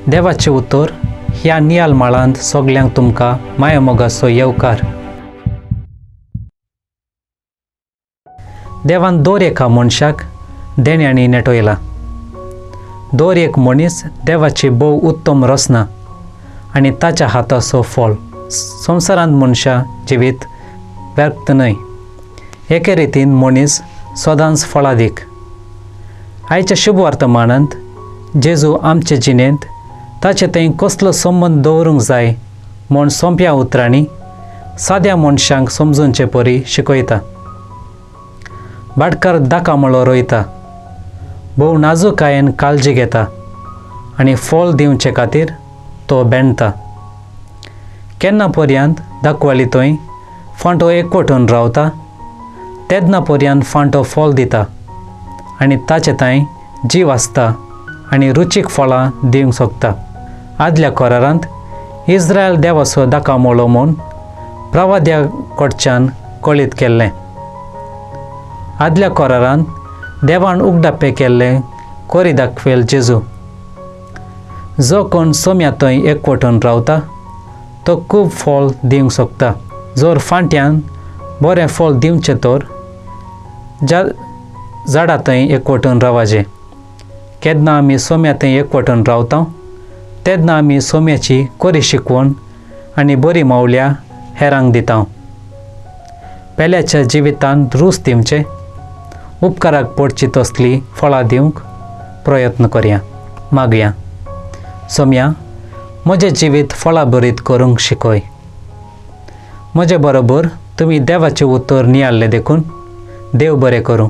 देवाचें उतर ह्या नियाल माळांत सगल्यांक तुमकां माया मोगाचो येवकार. देवान दर एका मनशाक देण्यांनी नेटयला. दर एक मनीस देवाची भोव उत्तम रचना आनी ताच्या हाताचो फळ. संवसारांत मनशां जिवीत व्यर्थ न्हय. एके रितीन मनीस सदांच फळां दीक. आयच्या शुभ वर्तमानांत जेजू आमचे जिणेंत ताचे थंय कसलो संबंद दवरूंक जाय म्हूण सोंप्या उतरांनी साद्या मनशांक समजूनचे परी शिकयता. भाटकार दाकामळो रोयता, भोव नाजूकायेन काळजी घेता आनी फळ दिवचे खातीर तो बेंडता. केन्ना पर्यंत दाखवाली थंय फांटो एकवटून रावता, तेदना पर्यंत फांटो फळ दिता आनी ताचे थंय जीव आसता आनी रुचीक फळां दिवंक शकता. आदल्या करारांत इस्रायल देवाचो दाकामळो म्हूण प्रवाद्या कडच्यान कळीत केल्लें. आदल्या करारांत देवान उगडापे केल्ले कोरी दाखवेल जेजू. जो कोण सोम्या थंय एकवटून रावता तो खूब फळ दिवंक शकता. जर फांट्यान बरें फळ दिवचें तर ज्या झाडां थंय एकवटून रावचे. केन्ना आमी सोम्या थंय एकवटून रावता तेन्ना आमी सोम्याची कोरी शिकवण आनी बरी मावल्या हेरांक दिता. पेल्याच्या जिवितांत रूच दिवचें, उपकाराक पडची तसली फळां दिवंक प्रयत्न करया. मागया. सोम्या, म्हजें जिवीत फळां भरीत करूंक शिकय. म्हजे बरोबर तुमी देवाचें उतर नियाल्लें देखून देव बरें करूं.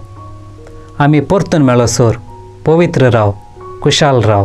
आमी परतून मेळसर पवित्र राव, कुशाल राव.